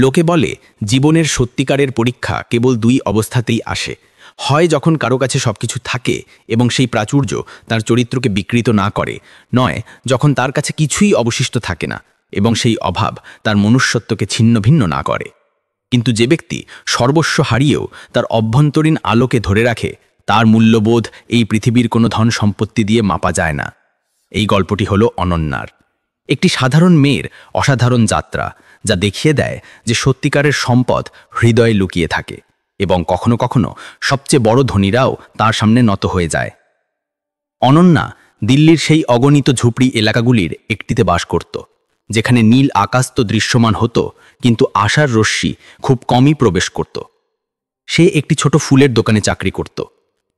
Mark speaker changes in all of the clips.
Speaker 1: লোকে বলে জীবনের সত্যিকারের পরীক্ষা কেবল দুই অবস্থাতেই আসে, হয় যখন কারো কাছে সবকিছু থাকে এবং সেই প্রাচুর্য তার চরিত্রকে বিকৃত না করে, নয় যখন তার কাছে কিছুই অবশিষ্ট থাকে না এবং সেই অভাব তার মনুষ্যত্বকে ছিন্ন ভিন্ন না করে। কিন্তু যে ব্যক্তি সর্বস্ব হারিয়েও তার অভ্যন্তরীণ আলোকে ধরে রাখে, তার মূল্যবোধ এই পৃথিবীর কোনো ধন সম্পত্তি দিয়ে মাপা যায় না। এই গল্পটি হলো অনন্যার, একটি সাধারণ মেয়ের অসাধারণ যাত্রা, যা দেখিয়ে দেয় যে সত্যিকারের সম্পদ হৃদয়ে লুকিয়ে থাকে এবং কখনো কখনো সবচেয়ে বড় ধনীরাও তার সামনে নত হয়ে যায়। অনন্যা দিল্লির সেই অগণিত ঝুপড়ি এলাকাগুলির একটিতে বাস করত, যেখানে নীল আকাশ তো দৃশ্যমান হতো, কিন্তু আশার রশ্মি খুব কমই প্রবেশ করত। সে একটি ছোট ফুলের দোকানে চাকরি করত।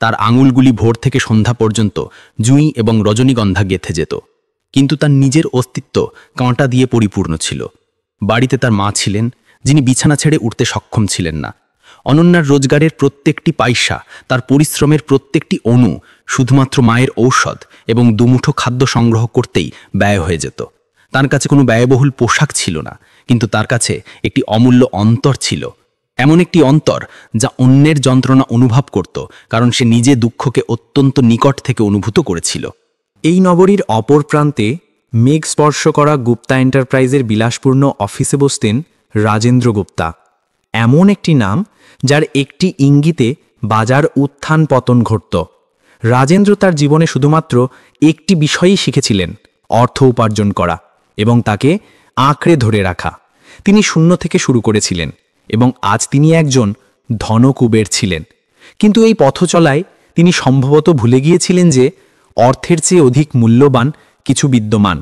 Speaker 1: তার আঙুলগুলি ভোর থেকে সন্ধ্যা পর্যন্ত জুঁই এবং রজনীগন্ধা গেঁথে যেত, কিন্তু তার নিজের অস্তিত্ব কাঁটা দিয়ে পরিপূর্ণ ছিল। বাড়িতে তার মা ছিলেন, যিনি বিছানা ছেড়ে উঠতে সক্ষম ছিলেন না। অনন্যার রোজগারের প্রত্যেকটি পয়সা, তার পরিশ্রমের প্রত্যেকটি অণু শুধুমাত্র মায়ের ঔষধ এবং দুমুঠো খাদ্য সংগ্রহ করতেই ব্যয় হয়ে যেত। তার কাছে কোনো ব্যয়বহুল পোশাক ছিল না, কিন্তু তার কাছে একটি অমূল্য অন্তর ছিল, এমন একটি অন্তর যা অন্যের যন্ত্রণা অনুভব করত, কারণ সে নিজে দুঃখকে অত্যন্ত নিকট থেকে অনুভূত করেছিল।
Speaker 2: এই নগরীর অপর প্রান্তে মেঘ স্পর্শ করা গুপ্তা এন্টারপ্রাইজের বিলাসপূর্ণ অফিসে বসতেন রাজেন্দ্র গুপ্তা, এমন একটি নাম যার একটি ইঙ্গিতে বাজার উত্থান পতন ঘটত। রাজেন্দ্র তার জীবনে শুধুমাত্র একটি বিষয়ই শিখেছিলেন, অর্থ উপার্জন করা এবং তাকে আঁকড়ে ধরে রাখা। তিনি শূন্য থেকে শুরু করেছিলেন এবং আজ তিনি একজন ধনকুবের ছিলেন। কিন্তু এই পথ চলায় তিনি সম্ভবত ভুলে গিয়েছিলেন যে অর্থের চেয়ে অধিক মূল্যবান কিছু বিদ্যমান।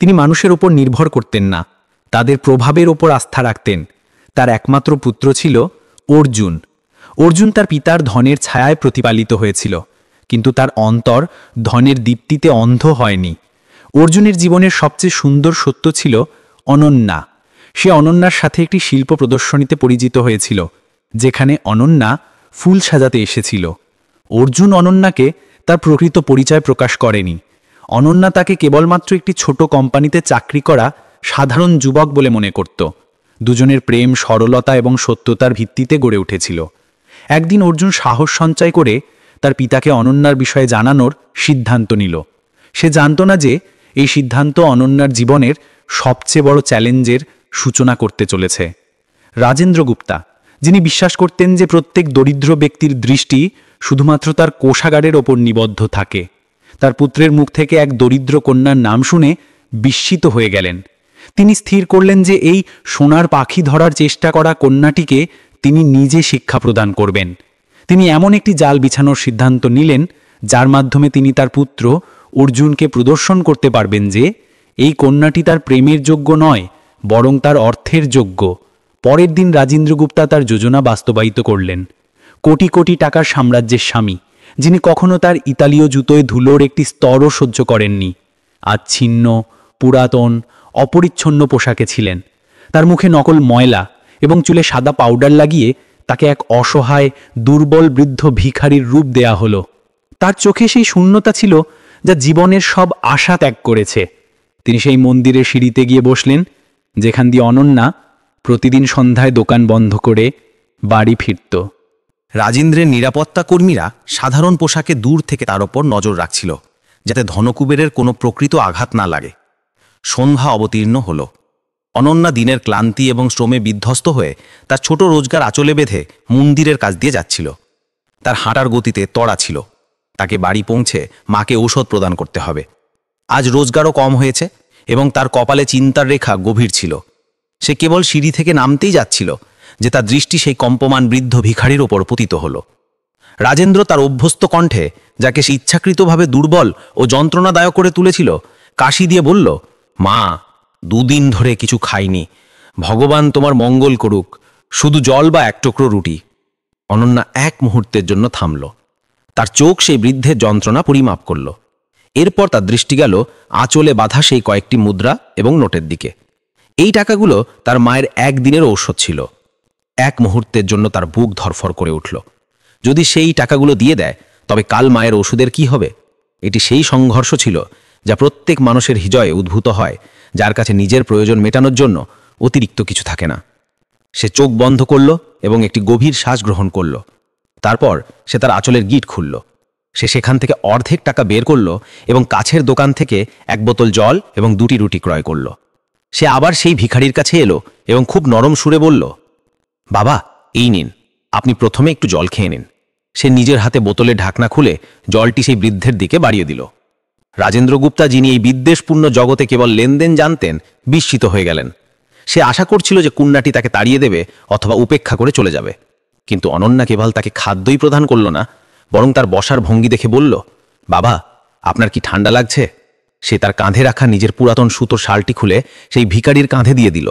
Speaker 2: তিনি মানুষের ওপর নির্ভর করতেন না, তাদের প্রভাবের ওপর আস্থা রাখতেন। তার একমাত্র পুত্র ছিল অর্জুন। অর্জুন তার পিতার ধনের ছায়ায় প্রতিপালিত হয়েছিল, কিন্তু তার অন্তর ধনের দীপ্তিতে অন্ধ হয়নি। অর্জুনের জীবনের সবচেয়ে সুন্দর সত্য ছিল অনন্যা। সে অনন্যার সাথে একটি শিল্প প্রদর্শনীতে পরিচিত হয়েছিল, যেখানে অনন্যা ফুল সাজাতে এসেছিল। অর্জুন অনন্যাকে তার প্রকৃত পরিচয় প্রকাশ করেনি। অনন্যা তাকে কেবলমাত্র একটি ছোট কোম্পানিতে চাকরি করা সাধারণ যুবক বলে মনে করত। দুজনের প্রেম সরলতা এবং সত্যতার ভিত্তিতে গড়ে উঠেছিল। একদিন অর্জুন সাহস সঞ্চয় করে তার পিতাকে অনন্যার বিষয়ে জানানোর সিদ্ধান্ত নিল। সে জানত না যে এই সিদ্ধান্ত অনন্যার জীবনের সবচেয়ে বড় চ্যালেঞ্জের সূচনা করতে চলেছে। রাজেন্দ্র গুপ্তা, যিনি বিশ্বাস করতেন যে প্রত্যেক দরিদ্র ব্যক্তির দৃষ্টি শুধুমাত্র তার কোষাগারের ওপর নিবদ্ধ থাকে, তার পুত্রের মুখ থেকে এক দরিদ্র কন্যার নাম শুনে বিস্মিত হয়ে গেলেন। তিনি স্থির করলেন যে এই সোনার পাখি ধরার চেষ্টা করা কন্যাটিকে তিনি নিজে শিক্ষা প্রদান করবেন। তিনি এমন একটি জাল বিছানোর সিদ্ধান্ত নিলেন, যার মাধ্যমে তিনি তার পুত্র অর্জুনকে প্রদর্শন করতে পারবেন যে এই কন্যাটি তার প্রেমের যোগ্য নয়, বরং তার অর্থের যোগ্য। পরের দিন রাজেন্দ্র গুপ্তা তার যোজনা বাস্তবায়িত করলেন। কোটি কোটি টাকার সাম্রাজ্যের স্বামী, যিনি কখনো তার ইতালীয় জুতোয় ধুলোর একটি স্তরও সহ্য করেননি, আজ ছিন্ন, পুরাতন, অপরিচ্ছন্ন পোশাকে ছিলেন। তার মুখে নকল ময়লা এবং চুলে সাদা পাউডার লাগিয়ে তাকে এক অসহায়, দুর্বল বৃদ্ধ ভিখারির রূপ দেয়া হলো। তার চোখে সেই শূন্যতা ছিল যা জীবনের সব আশা ত্যাগ করেছে। তিনি সেই মন্দিরের সিঁড়িতে গিয়ে বসলেন, যেখান দিয়ে অনন্যা প্রতিদিন সন্ধ্যায় দোকান বন্ধ করে বাড়ি ফিরত।
Speaker 1: রাজেন্দ্রের নিরাপত্তা কর্মীরা সাধারণ পোশাকে দূর থেকে তার ওপর নজর রাখছিল, যাতে ধনকুবেরের কোনো প্রকৃত আঘাত না লাগে। সন্ধ্যা অবতীর্ণ হল। অনন্যা দিনের ক্লান্তি এবং শ্রমে বিধ্বস্ত হয়ে তার ছোট রোজগার আঁচলে বেঁধে মন্দিরের কাছ দিয়ে যাচ্ছিল। তার হাঁটার গতিতে তড়া ছিল। তাকে বাড়ি পৌঁছে মাকে ঔষধ প্রদান করতে হবে। আজ রোজগারও কম হয়েছে এবং তার কপালে চিন্তার রেখা গভীর ছিল। সে কেবল সিঁড়ি থেকে নামতেই যাচ্ছিল যে তার দৃষ্টি সেই কম্পমান বৃদ্ধ ভিখারির ওপর পতিত হল। রাজেন্দ্র তার অভ্যস্ত কণ্ঠে, যাকে সে ইচ্ছাকৃতভাবে দুর্বল ও যন্ত্রণাদায়ক করে তুলেছিল, কাশি দিয়ে বলল, মা, 2 দিন ধরে কিছু খাইনি। ভগবান তোমার মঙ্গল করুক, শুধু জল বা এক টুকরো রুটি। অনন্যা এক মুহূর্তের জন্য থামল। তার চোখ সেই বৃদ্ধের যন্ত্রণা পরিমাপ করল। এরপর তার দৃষ্টি গেল আঁচলে বাঁধা সেই কয়েকটি মুদ্রা এবং নোটের দিকে। এই টাকাগুলো তার মায়ের একদিনের ঔষধ ছিল। এক মুহূর্তের জন্য তার বুক ধরফর করে উঠল। যদি সেই টাকাগুলো দিয়ে দেয়, তবে কাল মায়ের ওষুধের কি হবে? এটি সেই সংঘর্ষ ছিল যা প্রত্যেক মানুষের হৃদয়ে উদ্ভূত হয়, যার কাছে নিজের প্রয়োজন মেটানোর জন্য অতিরিক্ত কিছু থাকে না। সে চোখ বন্ধ করল এবং একটি গভীর শ্বাস গ্রহণ করল। তারপর সে তার আঁচলের গিঁট খুলল। সে সেখান থেকে অর্ধেক টাকা বের করল এবং কাছের দোকান থেকে 1 বোতল জল এবং 2টি রুটি ক্রয় করল। সে আবার সেই ভিখারির কাছে এলো এবং খুব নরম সুরে বলল, বাবা, এই নিন, আপনি প্রথমে একটু জল খেয়ে নিন। সে নিজের হাতে বোতলের ঢাকনা খুলে জলটি সেই বৃদ্ধের দিকে বাড়িয়ে দিল। রাজেন্দ্র গুপ্তা, যিনি এই বিদ্বেষপূর্ণ জগতে কেবল লেনদেন জানতেন, বিস্মিত হয়ে গেলেন। সে আশা করছিল যে কন্যাটি তাকে তাড়িয়ে দেবে অথবা উপেক্ষা করে চলে যাবে, কিন্তু অনন্যা কেবল তাকে খাদ্যই প্রদান করল না, বরং তার বসার ভঙ্গি দেখে বলল, বাবা, আপনার কি ঠান্ডা লাগছে? সে তার কাঁধে রাখা নিজের পুরাতন সুতোর শালটি খুলে সেই ভিখারির কাঁধে দিয়ে দিল।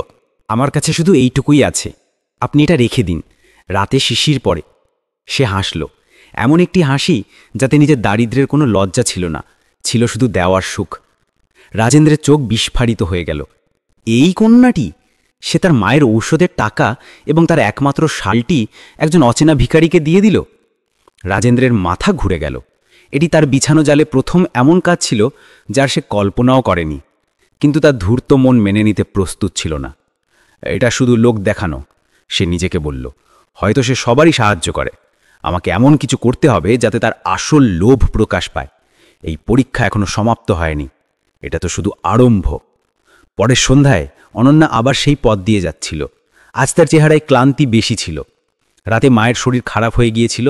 Speaker 3: আমার কাছে শুধু এইটুকুই আছে, আপনি এটা রেখে দিন, রাতে শিশির পড়ে। সে হাসল, এমন একটি হাসি যাতে নিজের দারিদ্র্যের কোনো লজ্জা ছিল না, ছিল শুধু দেওয়ার সুখ। রাজেন্দ্রের চোখ বিস্ফারিত হয়ে গেল। এই কন্যাটি! সে তার মায়ের ঔষধের টাকা এবং তার একমাত্র শালটি একজন অচেনা ভিখারিকে দিয়ে দিল। রাজেন্দ্রের মাথা ঘুরে গেল। এটি তার বিছানো জালে প্রথম এমন কাজ ছিল যার সে কল্পনাও করেনি, কিন্তু তার ধূর্ত মন মেনে নিতে প্রস্তুত ছিল না। এটা শুধু লোক দেখানো, সে নিজেকে বলল। হয়তো সে সবারই সাহায্য করে, আমাকে এমন কিছু করতে হবে যাতে তার আসল লোভ প্রকাশ পায়। এই পরীক্ষা এখনো সমাপ্ত হয়নি, এটা তো শুধু আরম্ভ। পরের সন্ধ্যায় অনন্যা আবার সেই পথ দিয়ে যাচ্ছিল। আজ তার চেহারায় ক্লান্তি বেশি ছিল। রাতে মায়ের শরীর খারাপ হয়ে গিয়েছিল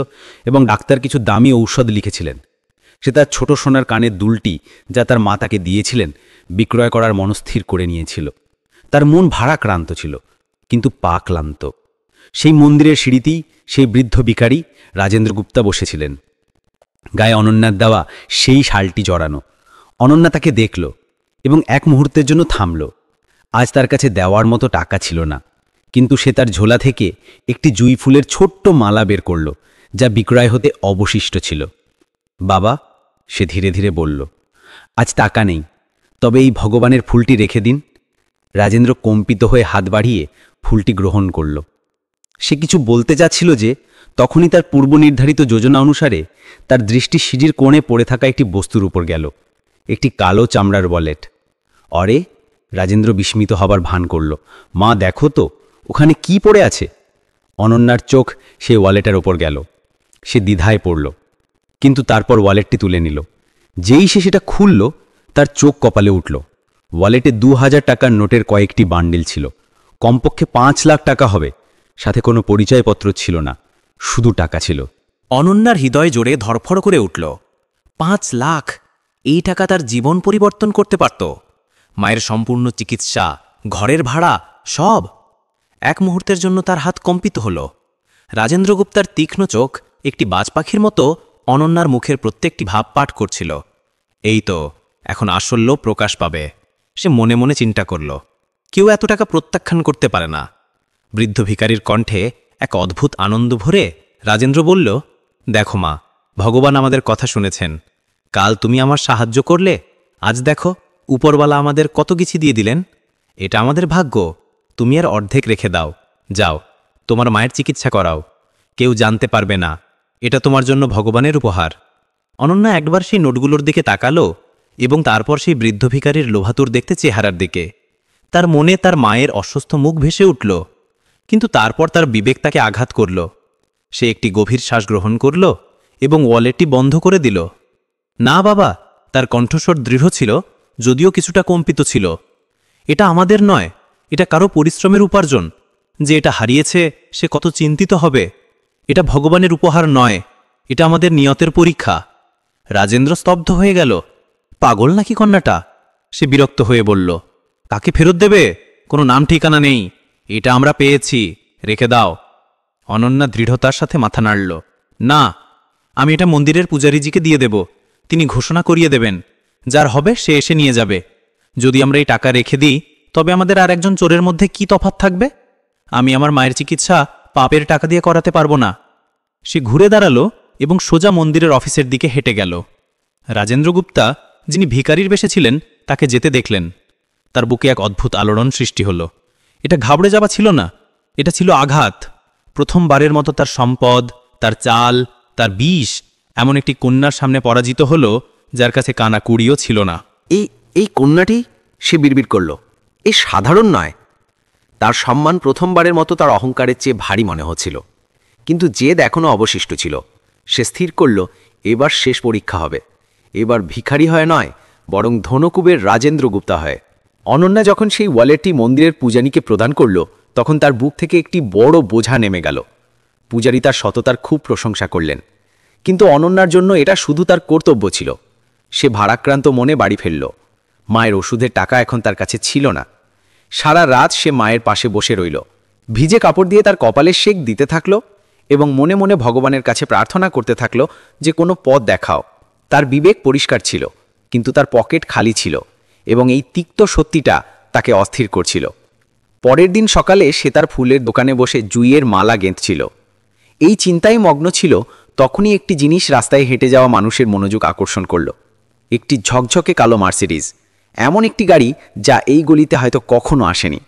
Speaker 3: এবং ডাক্তার কিছু দামি ঔষধ লিখেছিলেন। সে তার ছোট সোনার কানের দুলটি, যা তার মা তাকে দিয়েছিলেন, বিক্রয় করার মনস্থির করে নিয়েছিল। তার মন ভারাক্রান্ত ছিল, কিন্তু পা ক্লান্ত। সেই মন্দিরের সিঁড়িতেই সেই বৃদ্ধ ভিখারি রাজেন্দ্র গুপ্তা বসেছিলেন, গায়ে অনন্যার দেওয়া সেই শালটি জড়ানো। অনন্যা তাকে দেখল এবং এক মুহূর্তের জন্য থামল। আজ তার কাছে দেওয়ার মতো টাকা ছিল না, কিন্তু সে তার ঝোলা থেকে একটি জুঁই ফুলের ছোট্ট মালা বের করল, যা বিক্রয় হতে অবশিষ্ট ছিল। বাবা, সে ধীরে ধীরে বলল, আজ টাকা নেই, তবে এই ভগবানের ফুলটি রেখে দিন। রাজেন্দ্র কম্পিত হয়ে হাত বাড়িয়ে ফুলটি গ্রহণ করল। সে কিছু বলতে যাচ্ছিল যে তখনই তার পূর্বনির্ধারিত যোজনা অনুসারে তার দৃষ্টি সিঁড়ির কোণে পড়ে থাকা একটি বস্তুর উপর গেল, একটি কালো চামড়ার ওয়ালেট। অরে! রাজেন্দ্র বিস্মিত হবার ভান করল। মা, দেখো তো, ওখানে কি পড়ে আছে? অনন্যার চোখ সেই ওয়ালেটের ওপর গেল। সে দ্বিধায় পড়ল, কিন্তু তারপর ওয়ালেটটি তুলে নিল। যেই সে সেটা খুলল, তার চোখ কপালে উঠল। ওয়ালেটে 2000 টাকার নোটের কয়েকটি বান্ডিল ছিল, কমপক্ষে 5 লাখ টাকা হবে। সাথে কোনো পরিচয়পত্র ছিল না, শুধু টাকা ছিল।
Speaker 1: অনন্যার হৃদয় জোরে ধরফর করে উঠল। 5 লাখ! এই টাকা তার জীবন পরিবর্তন করতে পারত। মায়ের সম্পূর্ণ চিকিৎসা, ঘরের ভাড়া, সব। এক মুহূর্তের জন্য তার হাত কম্পিত হল। রাজেন্দ্র গুপ্তার তীক্ষ্ণ চোখ একটি বাজ পাখির মতো অনন্যার মুখের প্রত্যেকটি ভাব পাঠ করছিল। এই তো, এখন আসল লোভ প্রকাশ পাবে। সে মনে মনে চিন্তা করল, কেউ এত টাকা প্রত্যাখ্যান করতে পারে না। বৃদ্ধ ভিখারির কণ্ঠে এক অদ্ভুত আনন্দ ভরে রাজেন্দ্র বলল, দেখো মা, ভগবান আমাদের কথা শুনেছেন। কাল তুমি আমার সাহায্য করলে, আজ দেখো উপরওয়ালা আমাদের কত কিছু দিয়ে দিলেন। এটা আমাদের ভাগ্য। তুমি আর অর্ধেক রেখে দাও, যাও তোমার মায়ের চিকিৎসা করাও। কেউ জানতে পারবে না, এটা তোমার জন্য ভগবানের উপহার। অনন্যা একবার সেই নোটগুলোর দিকে তাকালো এবং তারপর সেই বৃদ্ধ ভিখারির লোভাতুর দেখতে চেহারার দিকে। তার মনে তার মায়ের অসুস্থ মুখ ভেসে উঠল, কিন্তু তারপর তার বিবেক তাকে আঘাত করল। সে একটি গভীর শ্বাস গ্রহণ করল এবং ওয়ালেটটি বন্ধ করে দিল। না বাবা, তার কণ্ঠস্বর দৃঢ় ছিল, যদিও কিছুটা কম্পিত ছিল। এটা আমাদের নয়, এটা কারো পরিশ্রমের উপার্জন। যে এটা হারিয়েছে সে কত চিন্তিত হবে। এটা ভগবানের উপহার নয়, এটা আমাদের নিয়তের পরীক্ষা। রাজেন্দ্র স্তব্ধ হয়ে গেল। পাগল নাকি কন্যাটা? সে বিরক্ত হয়ে বলল, কাকে ফেরত দেবে? কোনো নাম ঠিকানা নেই। এটা আমরা পেয়েছি, রেখে দাও। অনন্যা দৃঢ়তার সাথে মাথা নাড়ল। না, আমি এটা মন্দিরের পূজারীজিকে দিয়ে দেব। তিনি ঘোষণা করিয়ে দেবেন, যার হবে সে এসে নিয়ে যাবে। যদি আমরা এই টাকা রেখে দিই, তবে আমাদের আর একজন চোরের মধ্যে কি তফাৎ থাকবে? আমি আমার মায়ের চিকিৎসা পাপের টাকা দিয়ে করাতে পারবো না। সে ঘুরে দাঁড়ালো এবং সোজা মন্দিরের অফিসের দিকে হেঁটে গেল। রাজেন্দ্র গুপ্তা, যিনি ভিখারির বেশে ছিলেন, তাকে যেতে দেখলেন। তার বুকে এক অদ্ভুত আলোড়ন সৃষ্টি হল। এটা ঘাবড়ে যাওয়া ছিল না, এটা ছিল আঘাত। প্রথমবারের মতো তার সম্পদ, তার চাল, তার বিষ এমন একটি কন্যার সামনে পরাজিত হল, যার কাছে কানা কুড়িও ছিল না।
Speaker 4: এই কন্যাটি, সে বিড়বিড় করল, এই সাধারণ নয়।
Speaker 1: তার সম্মান প্রথমবারের মতো তার অহংকারের চেয়ে ভারী মনে হচ্ছিল, কিন্তু জেদ এখনও অবশিষ্ট ছিল। সে স্থির করল, এবার শেষ পরীক্ষা হবে। এবার ভিখারি হয় নয়, বরং ধনকুবের রাজেন্দ্র গুপ্তা হয়। অনন্যা যখন সেই ওয়ালেটটি মন্দিরের পূজারীকে প্রদান করল, তখন তার বুক থেকে একটি বড় বোঝা নেমে গেল। পূজারী তার সততার খুব প্রশংসা করলেন, কিন্তু অনন্যার জন্য এটা শুধু তার কর্তব্য ছিল। সে ভারাক্রান্ত মনে বাড়ি ফেলল। মায়ের ওষুধের টাকা এখন তার কাছে ছিল না। সারা রাত সে মায়ের পাশে বসে রইল, ভিজে কাপড় দিয়ে তার কপালে সেক দিতে থাকল এবং মনে মনে ভগবানের কাছে প্রার্থনা করতে থাকল যে কোনো পথ দেখাও। তার বিবেক পরিষ্কার ছিল, কিন্তু তার পকেট খালি ছিল এবং এই তিক্ত সত্যিটা তাকে অস্থির করছিল। পরের দিন সকালে সে তার ফুলের দোকানে বসে জুইয়ের মালা গেঁথছিল। এই চিন্তায় মগ্ন ছিল, তখনই একটি জিনিস রাস্তায় হেঁটে যাওয়া মানুষের মনোযোগ আকর্ষণ করল। একটি ঝকঝকে কালো মার্সিডিজ, এমন একটি গাড়ি যা এই গলিতে হয়তো কখনো আসেনি।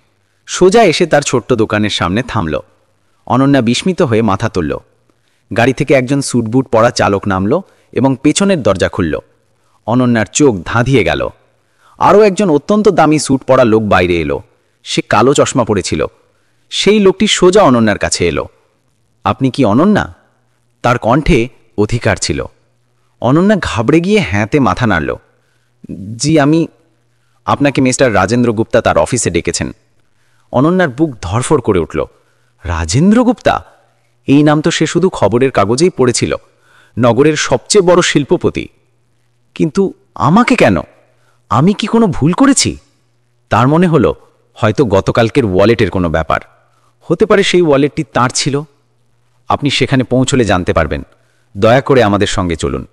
Speaker 1: সোজা এসে তার ছোট্ট দোকানের সামনে থামল। অনন্যা বিস্মিত হয়ে মাথা তুলল। গাড়ি থেকে একজন স্যুটবুট পরা চালক নামল এবং পেছনের দরজা খুলল। অনন্যার চোখ ধাঁধিয়ে গেল। আরও একজন অত্যন্ত দামি স্যুট পরা লোক বাইরে এলো। সে কালো চশমা পরেছিল। সেই লোকটি সোজা অনন্যার কাছে এলো। আপনি কি অনন্যা? তার কণ্ঠে অধিকার ছিল। অনন্যা ঘাবড়ে গিয়ে হ্যাঁতে মাথা নাড়ল। জি, আমি আপনাকে মিস্টার রাজেন্দ্র গুপ্তা তার অফিসে ডেকেছেন। অনন্যার বুক ধরফর করে উঠল। রাজেন্দ্র গুপ্তা? এই নাম তো সে শুধু খবরের কাগজেই পড়েছিল, নগরের সবচেয়ে বড় শিল্পপতি। কিন্তু আমাকে কেন? আমি কি কোনো ভুল করেছি? তার মনে হলো হয়তো গতকালকের ওয়ালেটের কোনো ব্যাপার হতে পারে। সেই ওয়ালেটটি তাঁর ছিল। আপনি সেখানে পৌঁছলে জানতে পারবেন। দয়া করে আমাদের সঙ্গে চলুন।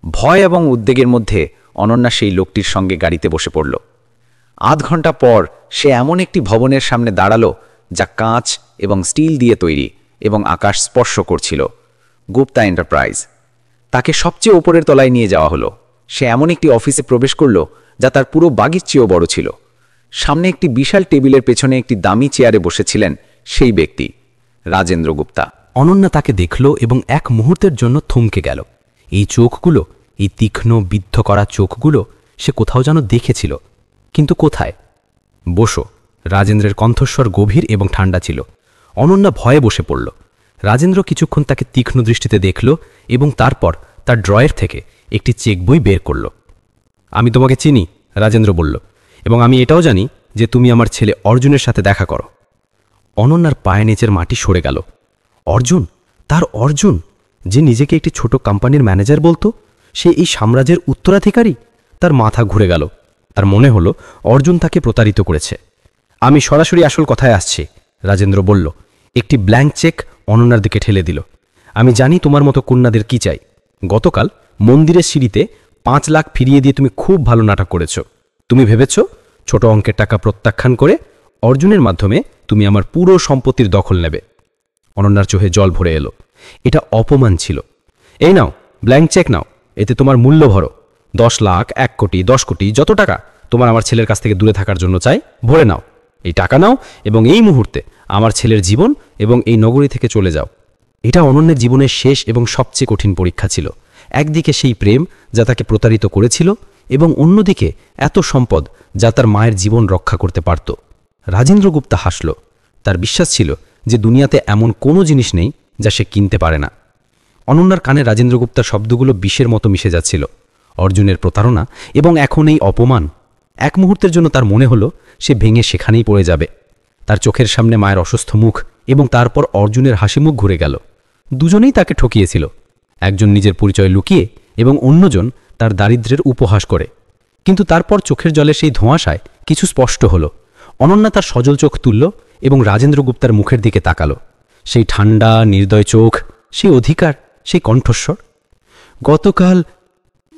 Speaker 1: ভয় এবং উদ্বেগের মধ্যে অনন্যা সেই লোকটির সঙ্গে গাড়িতে বসে পড়ল। আধ ঘন্টা পর সে এমন একটি ভবনের সামনে দাঁড়ালো যা কাঁচ এবং স্টিল দিয়ে তৈরি এবং আকাশ স্পর্শ করছিল। গুপ্তা এন্টারপ্রাইজ। তাকে সবচেয়ে ওপরের তলায় নিয়ে যাওয়া হলো। সে এমন একটি অফিসে প্রবেশ করল যা তার পুরো বাগির চেয়েও বড় ছিল। সামনে একটি বিশাল টেবিলের পেছনে একটি দামি চেয়ারে বসেছিলেন সেই ব্যক্তি, রাজেন্দ্র গুপ্তা।
Speaker 2: অনন্যা তাকে দেখল এবং এক মুহূর্তের জন্য থমকে গেল। এই চোখগুলো, এই তীক্ষ্ণ বিদ্ধ করা চোখগুলো সে কোথাও যেন দেখেছিল, কিন্তু কোথায়? বসো। রাজেন্দ্রের কণ্ঠস্বর গভীর এবং ঠান্ডা ছিল। অনন্যা ভয়ে বসে পড়ল। রাজেন্দ্র কিছুক্ষণ তাকে তীক্ষ্ণ দৃষ্টিতে দেখল এবং তারপর তার ড্রয়ের থেকে একটি চেক বই বের করল। আমি তোমাকে চিনি, রাজেন্দ্র বলল, এবং আমি এটাও জানি যে তুমি আমার ছেলে অর্জুনের সাথে দেখা করো। অনন্যার পায়ে নিচের মাটি সরে গেল। অর্জুন? তার অর্জুন, যে নিজেকে একটি ছোট কোম্পানির ম্যানেজার বলতো, সে এই সাম্রাজ্যের উত্তরাধিকারী? তার মাথা ঘুরে গেল। তার মনে হলো অর্জুন তাকে প্রতারিত করেছে। আমি সরাসরি আসল কথায় আসছি, রাজেন্দ্র বলল। একটি ব্ল্যাঙ্ক চেক অনন্যার দিকে ঠেলে দিল। আমি জানি তোমার মতো কন্যাদের কি চাই। গতকাল মন্দিরের সিঁড়িতে 5 লাখ ফিরিয়ে দিয়ে তুমি খুব ভালো নাটক করেছ। তুমি ভেবেছ ছোট অঙ্কের টাকা প্রত্যাখ্যান করে অর্জুনের মাধ্যমে তুমি আমার পুরো সম্পত্তির দখল নেবে। অনন্যার চোখে জল ভরে এলো। এটা অপমান ছিল। এই নাও, ব্ল্যাঙ্ক চেক নাও, এতে তোমার মূল্য ভরো। 10 লাখ, 1 কোটি, 10 কোটি, যত টাকা তোমার আমার ছেলের কাছ থেকে দূরে থাকার জন্য চাই, ভরে নাও। এই টাকা নাও এবং এই মুহূর্তে আমার ছেলের জীবন এবং এই নগরী থেকে চলে যাও। এটা অনন্যের জীবনের শেষ এবং সবচেয়ে কঠিন পরীক্ষা ছিল। একদিকে সেই প্রেম যা তাকে প্রতারিত করেছিল, এবং অন্যদিকে এত সম্পদ যা তার মায়ের জীবন রক্ষা করতে পারত। রাজেন্দ্র গুপ্তা হাসল। তার বিশ্বাস ছিল যে দুনিয়াতে এমন কোনো জিনিস নেই যা সে কিনতে পারে না। অনন্যার কানে রাজেন্দ্র গুপ্তার শব্দগুলো বিষের মতো মিশে যাচ্ছিল। অর্জুনের প্রতারণা এবং এখন এই অপমান। এক মুহূর্তের জন্য তার মনে হলো সে ভেঙে সেখানেই পড়ে যাবে। তার চোখের সামনে মায়ের অসুস্থ মুখ এবং তারপর অর্জুনের হাসি মুখ ঘুরে গেল। দুজনেই তাকে ঠকিয়েছিল, একজন নিজের পরিচয় লুকিয়ে এবং অন্যজন তার দারিদ্র্যের উপহাস করে। কিন্তু তারপর চোখের জলে সেই ধোঁয়াশায় কিছু স্পষ্ট হলো। অনন্যা তার সজল চোখ তুলল এবং রাজেন্দ্র গুপ্তার মুখের দিকে তাকালো। সেই ঠান্ডা নির্দয় চোখ, সেই অধিকার, সেই কণ্ঠস্বর। গতকাল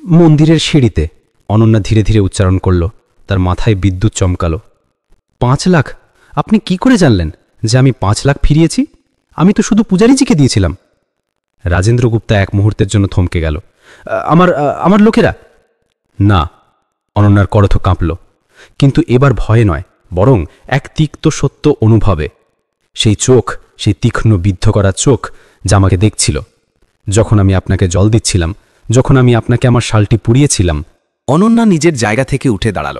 Speaker 2: মন্দিরের সিঁড়িতে, অনন্যা ধীরে ধীরে উচ্চারণ করল। তার মাথায় বিদ্যুৎ চমকালো। 5 লাখ? আপনি কি করে জানলেন যে আমি 5 লাখ ফিরিয়েছি? আমি তো শুধু পূজারীজিকে দিয়েছিলাম। রাজেন্দ্র গুপ্তা এক মুহূর্তের জন্য থমকে গেল। আমার লোকেরা? না। অনন্যার করথ কাঁপল, কিন্তু এবার ভয়ে নয়, বরং এক তিক্ত সত্য অনুভবে। সেই চোখ, সেই তীক্ষ্ণ বিদ্ধ করা চোখ যা আমাকে দেখছিল যখন আমি আপনাকে জল দিচ্ছিলাম, যখন আমি আপনাকে আমার শালটি পুড়িয়েছিলাম।
Speaker 1: অনন্যা নিজের জায়গা থেকে উঠে দাঁড়াল।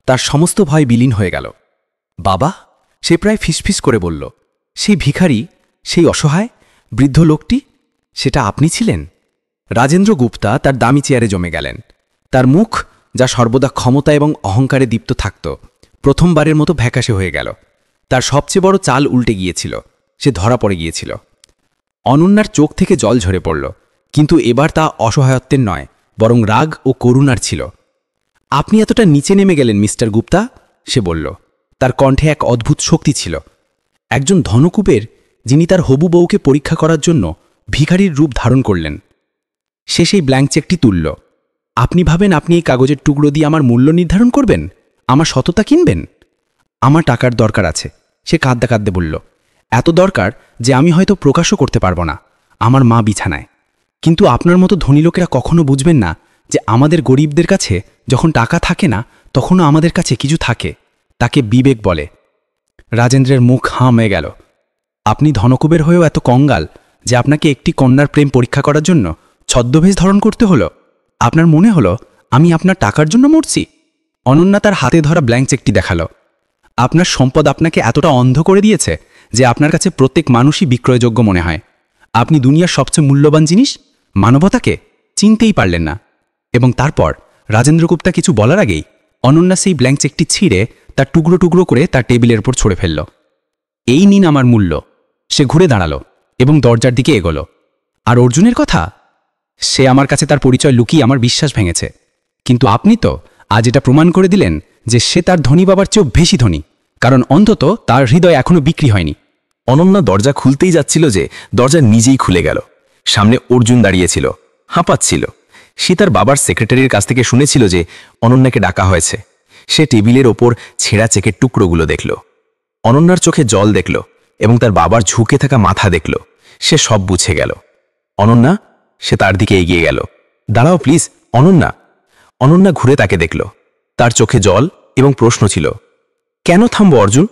Speaker 1: তার সমস্ত ভয় বিলীন হয়ে গেল। বাবা? সে প্রায় ফিসফিস করে বলল, সেই ভিখারি, সেই অসহায় বৃদ্ধ লোকটি, সেটা আপনি ছিলেন? রাজেন্দ্র গুপ্তা তার দামি চেয়ারে জমে গেলেন। তার মুখ, যা সর্বদা ক্ষমতা এবং অহংকারে দীপ্ত থাকত, প্রথমবারের মতো ভ্যাকাশে হয়ে গেল। তার সবচেয়ে বড় চাল উল্টে গিয়েছিল, সে ধরা পড়ে গিয়েছিল। অনন্যার চোখ থেকে জল ঝরে পড়ল, কিন্তু এবার তা অসহায়ত্বের নয়, বরং রাগ ও করুণার ছিল। আপনি এতটা নিচে নেমে গেলেন মিস্টার গুপ্তা, সে বলল। তার কণ্ঠে এক অদ্ভুত শক্তি ছিল। একজন ধনকুবের, যিনি তার হবু বউকে পরীক্ষা করার জন্য ভিখারির রূপ ধারণ করলেন। সে সেই ব্ল্যাঙ্ক চেকটি তুলল। আপনি ভাবেন আপনি এই কাগজের টুকরো দিয়ে আমার মূল্য নির্ধারণ করবেন, আমার সততা কিনবেন? আমার টাকার দরকার আছে, সে কাঁদতে কাঁদতে বলল। এত দরকার যে আমি হয়তো প্রকাশও করতে পারবো না, আমার মা বিছানায়। কিন্তু আপনার মতো ধনী লোকেরা কখনো বুঝবেন না যে আমাদের গরিবদের কাছে যখন টাকা থাকে না, তখনও আমাদের কাছে কিছু থাকে, তাকে বিবেক বলে। রাজেন্দ্রের মুখ হাঁ হয়ে গেল। আপনি ধনকুবের হয়েও এত কঙ্গাল যে আপনাকে একটি কন্যার প্রেম পরীক্ষা করার জন্য ছদ্মবেশ ধারণ করতে হলো? আপনার মনে হলো আমি আপনার টাকার জন্য মরছি? অনন্যা তার হাতে ধরা ব্ল্যাঙ্ক চেকটি দেখালো। আপনার সম্পদ আপনাকে এতটা অন্ধ করে দিয়েছে যে আপনার কাছে প্রত্যেক মানুষই বিক্রয়যোগ্য মনে হয়। আপনি দুনিয়ার সবচেয়ে মূল্যবান জিনিস, মানবতাকে, চিনতেই পারলেন না। এবং তারপর রাজেন্দ্রগুপ্তা কিছু বলার আগেই অনন্যা সেই ব্ল্যাঙ্ক চেকটি ছিঁড়ে তার টুকরো টুকরো করে তার টেবিলের উপর ছড়ে ফেলল। এই নিন আমার মূল্য। সে ঘুরে দাঁড়ালো এবং দরজার দিকে এগোলো। আর অর্জুনের কথা? সে আমার কাছে তার পরিচয় লুকিয়ে আমার বিশ্বাস ভেঙেছে। কিন্তু আপনি তো আজ এটা প্রমাণ করে দিলেন যে সে তার ধনী বাবার চেয়েও বেশি ধনী, কারণ অন্তত তার হৃদয় এখনো বিক্রি হয়নি।
Speaker 4: অনন্যা দরজা খুলতেই যাচ্ছিল যে দরজা নিজেই খুলে গেল। সামনে অর্জুন দাঁড়িয়েছিল, হাঁপাচ্ছিল। সে তার বাবার সেক্রেটারির কাছ থেকে শুনেছিল যে অনন্যাকে ডাকা হয়েছে। সে টেবিলের ওপর ছেঁড়া চেকের টুকরোগুলো দেখল। অনন্যার চোখে জল দেখল এবং তার বাবার ঝুঁকে থাকা মাথা দেখল। সে সব বুঝে গেল। অনন্যা, সে তার দিকে এগিয়ে গেল। দাঁড়াও প্লিজ, অনন্যা। অনন্যা ঘুরে তাকে দেখল। তার চোখে জল এবং প্রশ্ন ছিল, কেন থামবো অর্জুন?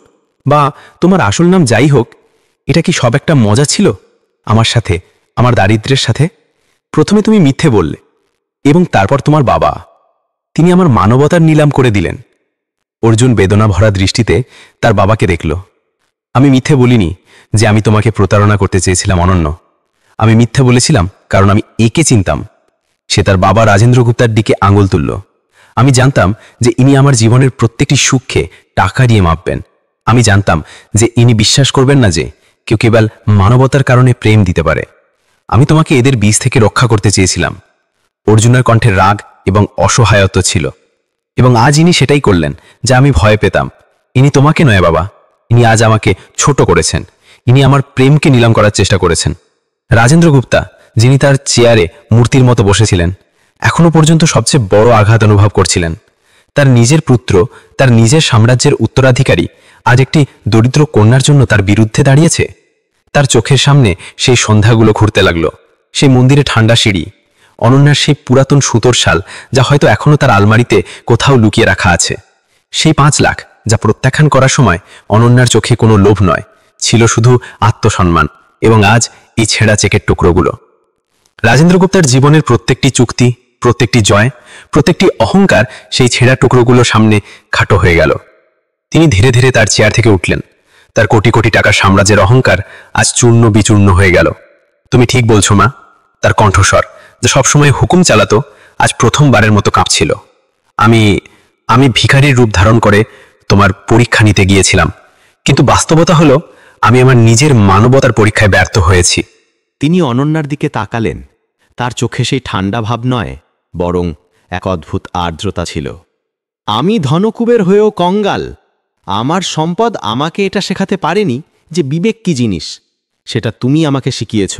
Speaker 4: বা তোমার আসল নাম যাই হোক, এটা কি সব একটা মজা ছিল আমার সাথে, আমার দারিদ্র্যের সাথে? প্রথমে তুমি মিথ্যে বললে এবং তারপর তোমার বাবা, তিনি আমার মানবতার নিলাম করে দিলেন। অর্জুন বেদনা ভরা দৃষ্টিতে তার বাবাকে দেখল। আমি মিথ্যে বলিনি যে আমি তোমাকে প্রতারণা করতে চেয়েছিলাম অনন্য। আমি মিথ্যে বলেছিলাম কারণ আমি একে চিনতাম। সে তার বাবা রাজেন্দ্র গুপ্তার দিকে আঙুল তুলল। আমি জানতাম যে ইনি আমার জীবনের প্রত্যেকটি সুখকে টাকা দিয়ে মাপবেন। আমি জানতাম যে ইনি বিশ্বাস করবেন না যে কেউ কেবল মানবতার কারণে প্রেম দিতে পারে। আমি তোমাকে এদের বীজ থেকে রক্ষা করতে চেয়েছিলাম। অর্জুনের কণ্ঠে রাগ এবং অসহায়ত্ব ছিল। এবং আজ ইনি সেটাই করলেন যা আমি ভয় পেতাম। ইনি তোমাকে নয় বাবা, ইনি আজ আমাকে ছোট করেছেন। ইনি আমার প্রেমকে নিলাম করার চেষ্টা করেছেন। রাজেন্দ্র গুপ্তা, যিনি তার চেয়ারে মূর্তির মতো বসেছিলেন, এখনো পর্যন্ত সবচেয়ে বড় আঘাত অনুভব করছিলেন। তার নিজের পুত্র, তার নিজের সাম্রাজ্যের উত্তরাধিকারী আজ একটি দরিদ্র কন্যার জন্য তার বিরুদ্ধে দাঁড়িয়েছে। তার চোখের সামনে সেই সন্ধ্যাগুলো ঘুরতে লাগলো, সেই মন্দিরে ঠান্ডা সিঁড়ি, অনন্যার সেই পুরাতন সুতোর শাল যা হয়তো এখনো তার আলমারিতে কোথাও লুকিয়ে রাখা আছে, সেই 5 লাখ যা প্রত্যাখ্যান করার সময় অনন্যার চোখে কোনো লোভ নয়, ছিল শুধু আত্মসম্মান। এবং আজ এই ছেঁড়া চেকের টুকরোগুলো। রাজেন্দ্র গুপ্তার জীবনের প্রত্যেকটি চুক্তি, প্রত্যেকটি জয়, প্রত্যেকটি অহংকার সেই ছেঁড়া টুকরোগুলোর সামনে খাটো হয়ে গেল। তিনি ধীরে ধীরে তার চেয়ার থেকে উঠলেন। তার কোটি কোটি টাকার সাম্রাজ্যের অহংকার আজ চূর্ণ বিচূর্ণ হয়ে গেল। তুমি ঠিক বলছো মা। তার কণ্ঠস্বর, যে সবসময় হুকুম চালাতো, আজ প্রথমবারের মতো কাঁপছিল। আমি ভিখারির রূপ ধারণ করে তোমার পরীক্ষা নিতে গিয়েছিলাম, কিন্তু বাস্তবতা হলো আমি আমার নিজের মানবতার পরীক্ষায় ব্যর্থ হয়েছি।
Speaker 1: তিনি অনন্যার দিকে তাকালেন। তার চোখে সেই ঠান্ডা ভাব নয়, বরং এক অদ্ভুত আর্দ্রতা ছিল। আমি ধনকুবের হয়েও কঙ্গাল। আমার সম্পদ আমাকে এটা শেখাতে পারেনি যে বিবেক কি জিনিস। সেটা তুমি আমাকে শিখিয়েছ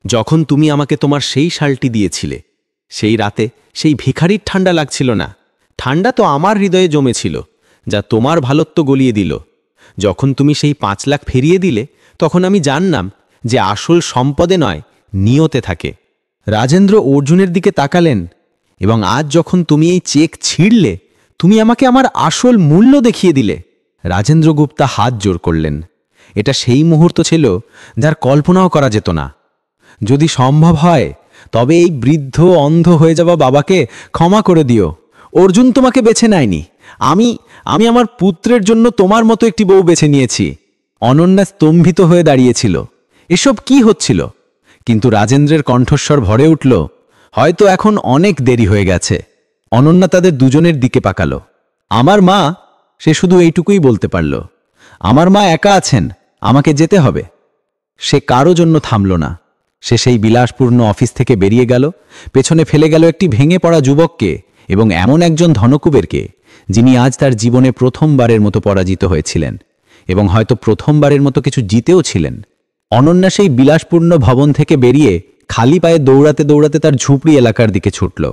Speaker 1: যখন তুমি আমাকে তোমার সেই শালটি দিয়েছিলে। সেই রাতে সেই ভিখারির ঠান্ডা লাগছিল না, ঠান্ডা তো আমার হৃদয়ে জমেছিল, যা তোমার ভালোত্ব গলিয়ে দিল। যখন তুমি সেই 5 লাখ ফিরিয়ে দিলে, তখন আমি জানলাম যে আসল সম্পদে নয়, নিয়তে থাকে। রাজেন্দ্র অর্জুনের দিকে তাকালেন। এবং আজ যখন তুমি এই চেক ছিঁড়লে, তুমি আমাকে আমার আসল মূল্য দেখিয়ে দিলে। রাজেন্দ্র গুপ্তা হাত জোর করলেন। এটা সেই মুহূর্ত ছিল যার কল্পনাও করা যেত না। যদি সম্ভব হয় তবে এই বৃদ্ধ অন্ধ হয়ে যাওয়া বাবাকে ক্ষমা করে দিও। অর্জুন তোমাকে বেছে নেয়নি,
Speaker 2: আমি আমার পুত্রের জন্য তোমার মতো একটি বউ বেছে নিয়েছি। অনন্যা স্তম্ভিত হয়ে দাঁড়িয়েছিল। এসব কি হচ্ছিল? কিন্তু রাজেন্দ্রের কণ্ঠস্বর ভরে উঠল, হয়তো এখন অনেক দেরি হয়ে গেছে। অনন্যা তাদের দুজনের দিকে পাকালো। আমার মা, সে শুধু এইটুকুই বলতে পারল। আমার মা একা আছেন, আমাকে যেতে হবে। সে কারো জন্য থামল না। সে সেই বিলাসপূর্ণ অফিস থেকে বেরিয়ে গেল, পেছনে ফেলে গেল একটি ভেঙে পড়া যুবককে এবং এমন একজন ধনকুবেরকে, যিনি আজ তার জীবনে প্রথমবারের মতো পরাজিত হয়েছিলেন এবং হয়তো প্রথমবারের মতো কিছু জিতেও ছিলেন। অনন্যা সেই বিলাসপূর্ণ ভবন থেকে বেরিয়ে খালি পায়ে দৌড়াতে দৌড়াতে তার ঝুপড়ি এলাকার দিকে ছুটল।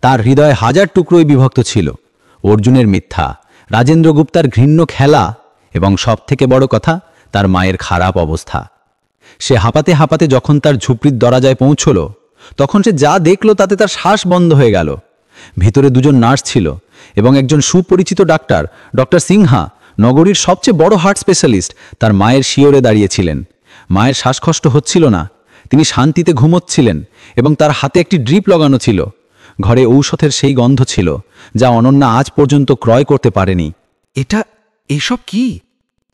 Speaker 2: তার হৃদয় হাজার টুকরোয় বিভক্ত ছিল। অর্জুনের মিথ্যা, রাজেন্দ্র গুপ্তার ঘৃণ্য খেলা এবং সবথেকে বড় কথা, তার মায়ের খারাপ অবস্থা। সে হাঁপাতে হাঁপাতে যখন তার ঝুপড়ির দরজায় পৌঁছল, তখন সে যা দেখল তাতে তার শ্বাস বন্ধ হয়ে গেল। ভিতরে দুজন নার্স ছিল এবং একজন সুপরিচিত ডক্টর সিংহা, নগরীর সবচেয়ে বড় হার্ট স্পেশালিস্ট, তার মায়ের শিওরে দাঁড়িয়েছিলেন। মায়ের শ্বাসকষ্ট হচ্ছিল না, তিনি শান্তিতে ঘুমোচ্ছিলেন এবং তার হাতে একটি ড্রিপ লাগানো ছিল। ঘরে ঔষধের সেই গন্ধ ছিল যা অনন্যা আজ পর্যন্ত ক্রয় করতে পারেনি।
Speaker 5: এসব কি?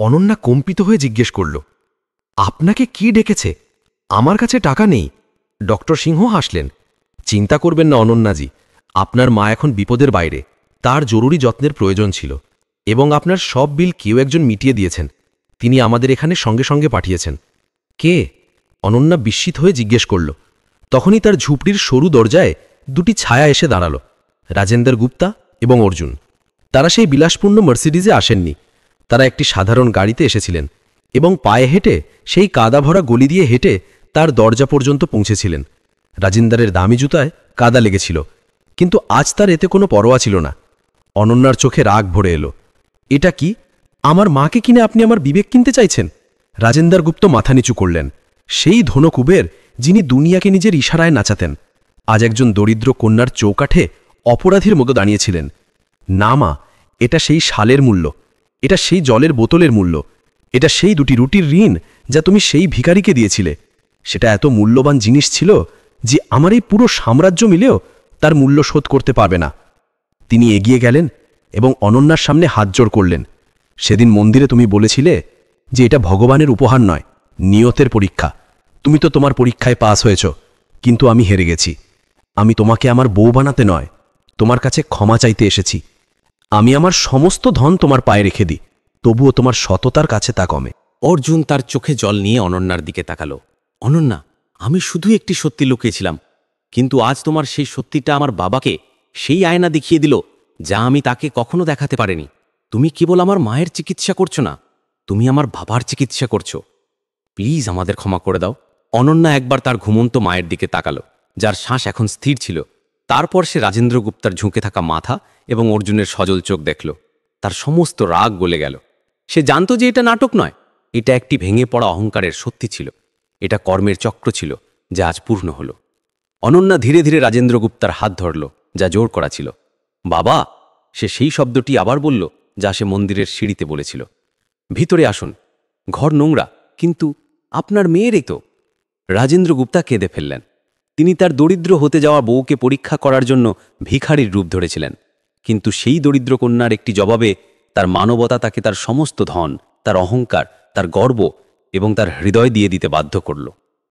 Speaker 5: অনন্যা কম্পিত হয়ে জিজ্ঞেস করল, আপনাকে কি ডেকেছে? আমার কাছে টাকা নেই। ডক্টর সিংহ হাসলেন। চিন্তা করবেন না অনন্যাজি, আপনার মা এখন বিপদের বাইরে, তার জরুরি যত্নের প্রয়োজন ছিল এবং আপনার সব বিল কেউ একজন মিটিয়ে দিয়েছেন। তিনি আমাদের এখানে সঙ্গে সঙ্গে পাঠিয়েছেন। কে? অনন্যা বিস্মিত হয়ে জিজ্ঞেস করল। তখনই তার ঝুপড়ির সরু দরজায় দুটি ছায়া এসে দাঁড়াল, রাজেন্দ্র গুপ্তা এবং অর্জুন। তারা সেই বিলাসপূর্ণ মার্সিডিজে আসেননি, তারা একটি সাধারণ গাড়িতে এসেছিলেন এবং পায়ে হেঁটে সেই কাদা ভরা গলি দিয়ে হেঁটে তার দরজা পর্যন্ত পৌঁছেছিলেন। রাজেন্দ্রের দামি জুতায় কাদা লেগেছিল, কিন্তু আজ তার এতে কোনো পরোয়া ছিল না। অনন্যার চোখে রাগ ভরে এলো। এটা কি? আমার মাকে কিনে আপনি আমার বিবেক কিনতে চাইছেন? রাজেন্দ্র গুপ্ত মাথা নিচু করলেন। সেই ধনকুবের, যিনি দুনিয়াকে নিজের ইশারায় নাচাতেন, আজ একজন দরিদ্র কন্যার চৌকাঠে অপরাধীর মতো দাঁড়িয়েছিলেন। না মা, এটা সেই শালের মূল্য, এটা সেই জলের বোতলের মূল্য, এটা সেই দুটি রুটির ঋণ যা তুমি সেই ভিখারিকে দিয়েছিলে। সেটা এত মূল্যবান জিনিস ছিল যে আমার এই পুরো সাম্রাজ্য মিলেও তার মূল্য শোধ করতে পারবে না। তিনি এগিয়ে গেলেন এবং অনন্যার সামনে হাত জোড় করলেন। সেদিন মন্দিরে তুমি বলেছিলে যে এটা ভগবানের উপহার নয়, নিয়তের পরীক্ষা। তুমি তো তোমার পরীক্ষায় পাস হয়েছ, কিন্তু আমি হেরে গেছি। আমি তোমাকে আমার বউ বানাতে নয়, তোমার কাছে ক্ষমা চাইতে এসেছি। আমি আমার সমস্ত ধন তোমার পায়ে রেখে দিই, তবুও তোমার সততার কাছে তা কমে।
Speaker 1: অর্জুন তার চোখে জল নিয়ে অনন্যার দিকে তাকালো। অনন্যা, আমি শুধুই একটি সত্যি লুকিয়েছিলাম, কিন্তু আজ তোমার সেই সত্যিটা আমার বাবাকে সেই আয়না দেখিয়ে দিল যা আমি তাকে কখনো দেখাতে পারিনি। তুমি কেবল আমার মায়ের চিকিৎসা করছো না, তুমি আমার বাবার চিকিৎসা করছো। প্লিজ আমাদের ক্ষমা করে দাও। অনন্যা একবার তার ঘুমন্ত মায়ের দিকে তাকালো, যার শ্বাস এখন স্থির ছিল। তারপর সে রাজেন্দ্র গুপ্তার ঝুঁকে থাকা মাথা এবং অর্জুনের সজল চোখ দেখল। তার সমস্ত রাগ গলে গেল। সে জানত যে এটা নাটক নয়, এটা একটি ভেঙে পড়া অহংকারের সত্যি ছিল। এটা কর্মের চক্র ছিল যা আজ পূর্ণ হল। অনন্যা ধীরে ধীরে রাজেন্দ্র গুপ্তার হাত ধরল, যা জোর করা ছিল। বাবা, সে সেই শব্দটি আবার বলল যা সে মন্দিরের সিঁড়িতে বলেছিল। ভিতরে আসুন, ঘর নোংরা, কিন্তু আপনার মেয়েরই তো। রাজেন্দ্র গুপ্তা কেঁদে ফেললেন। তিনি তার দরিদ্র হতে যাওয়া বউকে পরীক্ষা করার জন্য ভিখারির রূপ ধরেছিলেন, কিন্তু সেই দরিদ্র কন্যার একটি জবাবে তার মানবতা তাকে তার সমস্ত ধন, তার অহংকার, তার গর্ব এবং তার হৃদয় দিয়ে দিতে বাধ্য করল।